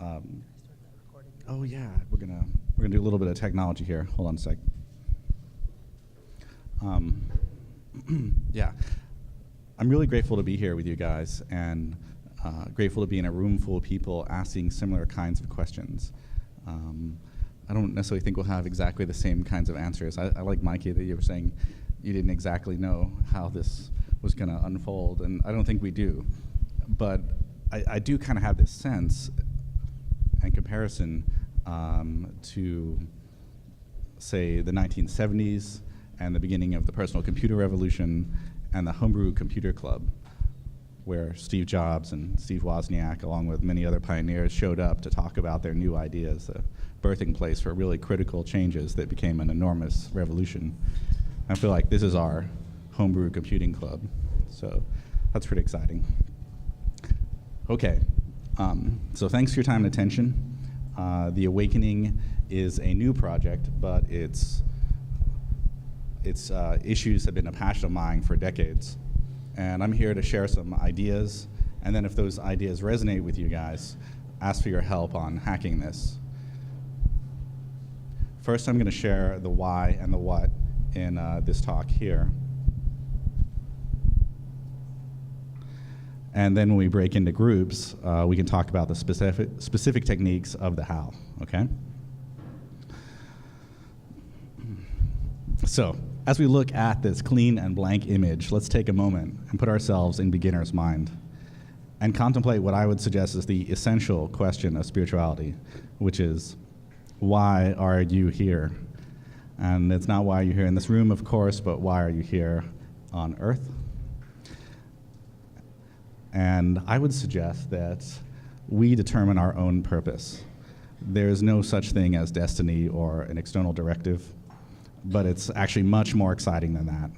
Oh yeah, we're gonna do a little bit of technology here. Hold on a sec. Yeah, I'm really grateful to be here with you guys, and grateful to be in a room full of people asking similar kinds of questions. I don't necessarily think we'll have exactly the same kinds of answers. I like, Mikey, that you were saying you didn't exactly know how this was going to unfold, and I don't think we do. But I do kind of have this sense and comparison to, say, the 1970s and the beginning of the personal computer revolution and the homebrew computer club, where Steve Jobs and Steve Wozniak, along with many other pioneers, showed up to talk about their new ideas, a birthing place for really critical changes that became an enormous revolution. I feel like this is our homebrew computing club, so that's pretty exciting. Okay, so thanks for your time and attention. The Awakening is a new project, but its issues have been a passion of mine for decades. And I'm here to share some ideas, and then if those ideas resonate with you guys, ask for your help on hacking this. First, I'm going to share the why and the what in this talk here. And then when we break into groups, we can talk about the specific techniques of the how, okay? So, as we look at this clean and blank image, let's take a moment and put ourselves in beginner's mind and contemplate what I would suggest is the essential question of spirituality, which is, why are you here? And it's not why you're here in this room, of course, but why are you here on Earth? And I would suggest that we determine our own purpose. There's no such thing as destiny or an external directive, but it's actually much more exciting than that.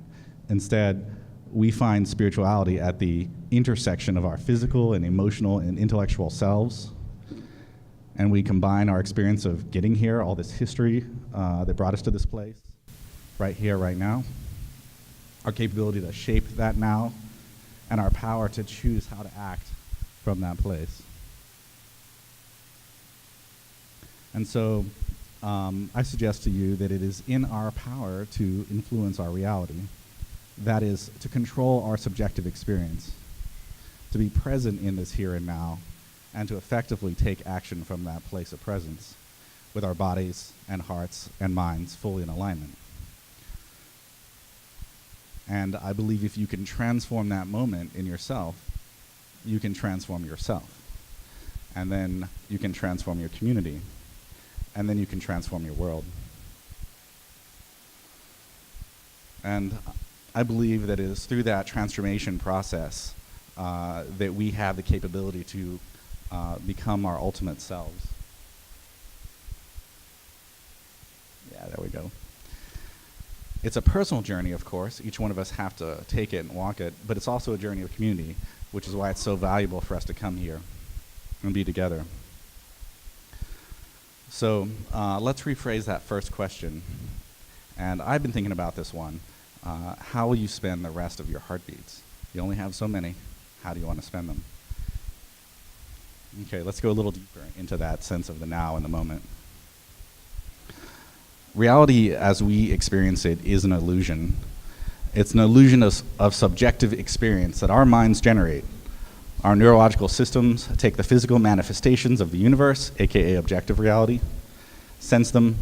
Instead, we find spirituality at the intersection of our physical and emotional and intellectual selves, and we combine our experience of getting here, all this history that brought us to this place, right here, right now, our capability to shape that now, and our power to choose how to act from that place. And so I suggest to you that it is in our power to influence our reality. That is, to control our subjective experience, to be present in this here and now, and to effectively take action from that place of presence with our bodies and hearts and minds fully in alignment. And I believe if you can transform that moment in yourself, you can transform yourself. And then you can transform your community. And then you can transform your world. And I believe that it is through that transformation process that we have the capability to become our ultimate selves. Yeah, there we go. It's a personal journey, of course. Each one of us have to take it and walk it, but it's also a journey of community, which is why it's so valuable for us to come here and be together. So let's rephrase that first question. And I've been thinking about this one. How will you spend the rest of your heartbeats? You only have so many. How do you want to spend them? Okay, let's go a little deeper into that sense of the now and the moment. Reality as we experience it is an illusion. It's an illusion of subjective experience that our minds generate. Our neurological systems take the physical manifestations of the universe, aka objective reality, sense them,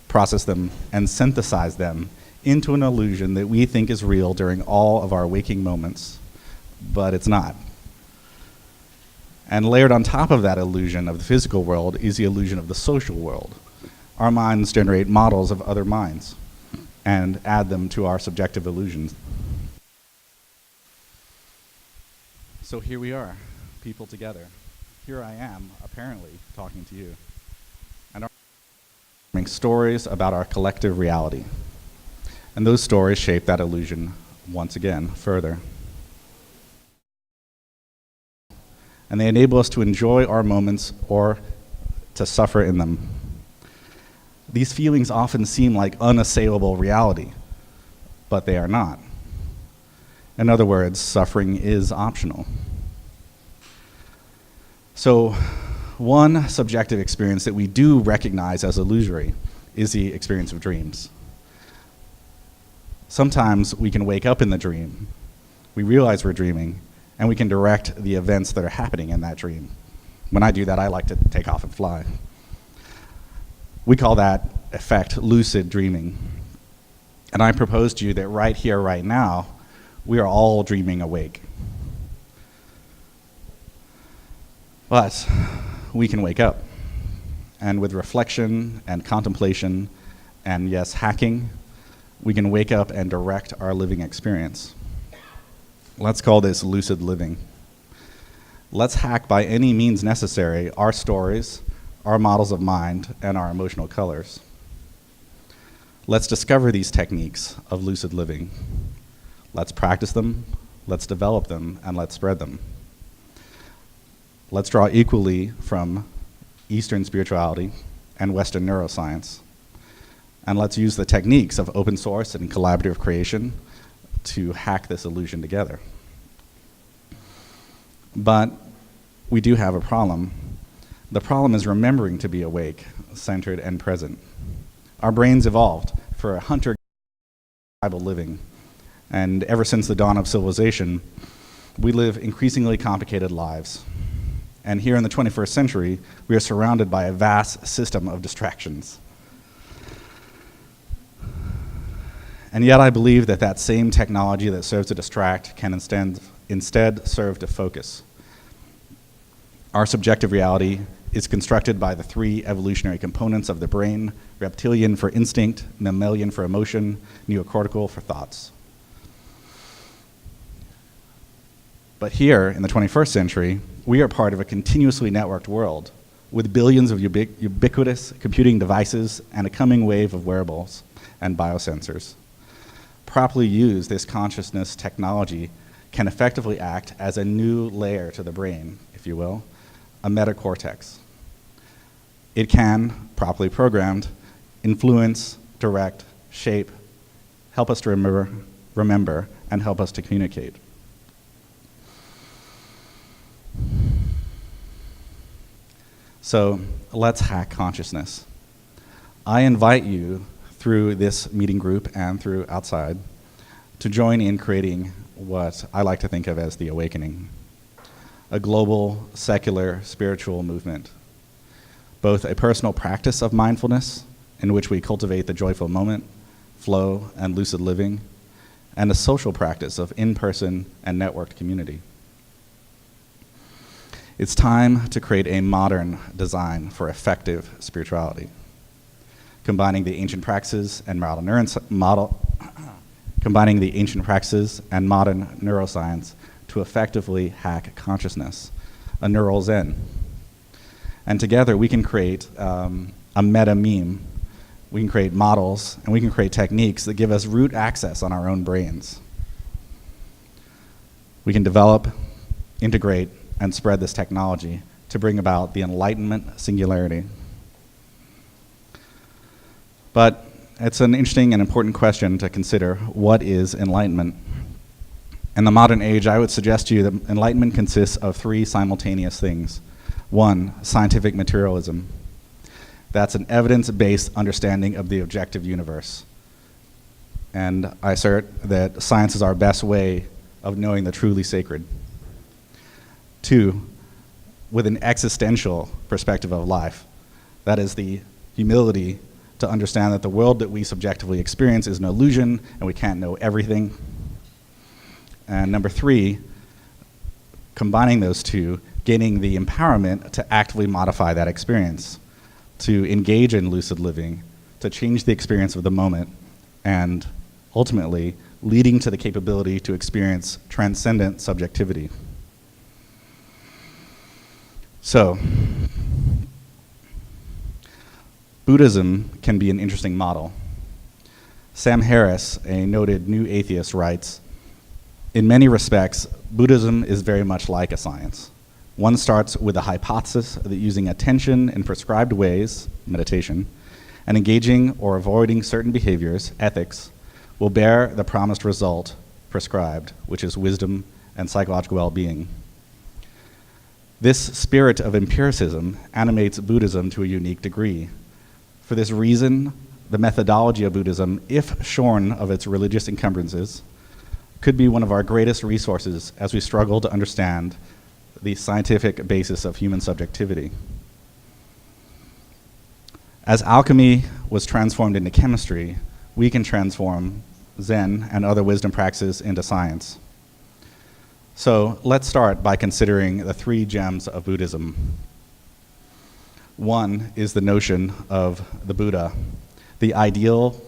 process them, and synthesize them into an illusion that we think is real during all of our waking moments, but it's not. And layered on top of that illusion of the physical world is the illusion of the social world. Our minds generate models of other minds and add them to our subjective illusions. So here we are, people together. Here I am, apparently, talking to you. And our stories about our collective reality. And those stories shape that illusion once again further. And they enable us to enjoy our moments or to suffer in them. These feelings often seem like unassailable reality, but they are not. In other words, suffering is optional. So one subjective experience that we do recognize as illusory is the experience of dreams. Sometimes we can wake up in the dream, we realize we're dreaming, and we can direct the events that are happening in that dream. When I do that, I like to take off and fly. We call that effect lucid dreaming. And I propose to you that right here, right now, we are all dreaming awake. But we can wake up. And with reflection and contemplation and, yes, hacking, we can wake up and direct our living experience. Let's call this lucid living. Let's hack by any means necessary our stories, our models of mind, and our emotional colors. Let's discover these techniques of lucid living. Let's practice them, let's develop them, and let's spread them. Let's draw equally from Eastern spirituality and Western neuroscience. And let's use the techniques of open source and collaborative creation to hack this illusion together. But we do have a problem. The problem is remembering to be awake, centered, and present. Our brains evolved for a hunter-gatherer living, and ever since the dawn of civilization, we live increasingly complicated lives. And here in the 21st century, we are surrounded by a vast system of distractions. And yet I believe that that same technology that serves to distract can instead serve to focus. Our subjective reality is constructed by the three evolutionary components of the brain: reptilian for instinct, mammalian for emotion, neocortical for thoughts. But here in the 21st century, we are part of a continuously networked world with billions of ubiquitous computing devices and a coming wave of wearables and biosensors. Properly used, this consciousness technology can effectively act as a new layer to the brain, if you will, a metacortex. It can, properly programmed, influence, direct, shape, help us to remember, and help us to communicate. So let's hack consciousness. I invite you through this meeting group and through outside to join in creating what I like to think of as the awakening, a global, secular, spiritual movement, both a personal practice of mindfulness in which we cultivate the joyful moment, flow, and lucid living, and a social practice of in-person and networked community. It's time to create a modern design for effective spirituality, combining the ancient practices and modern neuroscience to effectively hack consciousness, a neural zen. And together we can create a meta meme. We can create models, and we can create techniques that give us root access on our own brains. We can develop, integrate, and spread this technology to bring about the Enlightenment singularity. But it's an interesting and important question to consider: what is enlightenment? In the modern age, I would suggest to you that enlightenment consists of three simultaneous things. One, scientific materialism. That's an evidence-based understanding of the objective universe. And I assert that science is our best way of knowing the truly sacred. Two, with an existential perspective of life. That is the humility to understand that the world that we subjectively experience is an illusion and we can't know everything. And number three, combining those two, gaining the empowerment to actively modify that experience, to engage in lucid living, to change the experience of the moment, and ultimately leading to the capability to experience transcendent subjectivity. So, Buddhism can be an interesting model. Sam Harris, a noted new atheist, writes, "In many respects, Buddhism is very much like a science. One starts with a hypothesis that using attention in prescribed ways, meditation, and engaging or avoiding certain behaviors, ethics, will bear the promised result prescribed, which is wisdom and psychological well-being. This spirit of empiricism animates Buddhism to a unique degree. For this reason, the methodology of Buddhism, if shorn of its religious encumbrances, could be one of our greatest resources as we struggle to understand the scientific basis of human subjectivity. As alchemy was transformed into chemistry, we can transform Zen and other wisdom practices into science. So let's start by considering the three gems of Buddhism. One is the notion of the Buddha, the ideal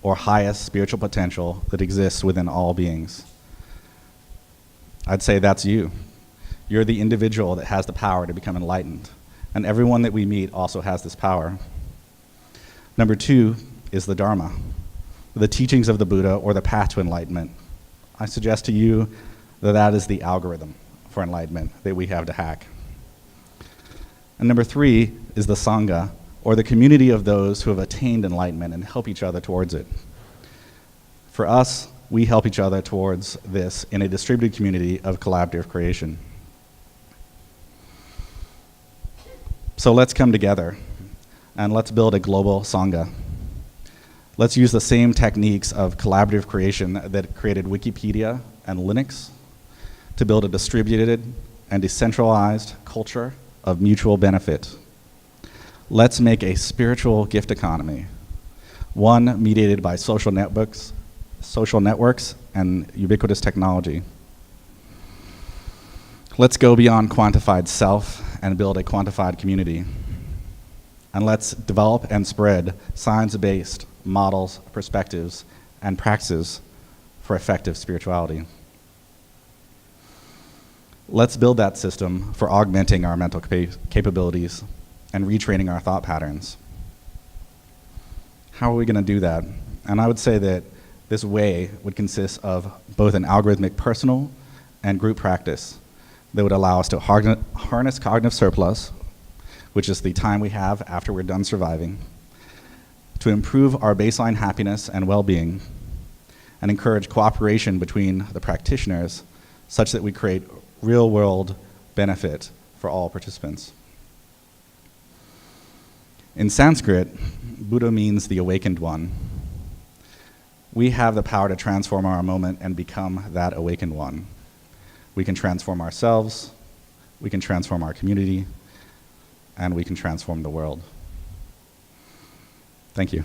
or highest spiritual potential that exists within all beings. I'd say that's you. You're the individual that has the power to become enlightened, and everyone that we meet also has this power. Number two is the Dharma, the teachings of the Buddha or the path to enlightenment. I suggest to you that is the algorithm for enlightenment that we have to hack. And number three is the sangha, or the community of those who have attained enlightenment and help each other towards it. For us, we help each other towards this in a distributed community of collaborative creation. So let's come together and let's build a global sangha. Let's use the same techniques of collaborative creation that created Wikipedia and Linux to build a distributed and decentralized culture of mutual benefit. Let's make a spiritual gift economy, one mediated by social networks and ubiquitous technology. Let's go beyond quantified self and build a quantified community. And let's develop and spread science-based models, perspectives, and practices for effective spirituality. Let's build that system for augmenting our mental capabilities and retraining our thought patterns. How are we going to do that? And I would say that this way would consist of both an algorithmic personal and group practice that would allow us to harness cognitive surplus, which is the time we have after we're done surviving, to improve our baseline happiness and well-being, and encourage cooperation between the practitioners such that we create real-world benefit for all participants. In Sanskrit, Buddha means the awakened one. We have the power to transform our moment and become that awakened one. We can transform ourselves, we can transform our community, and we can transform the world. Thank you.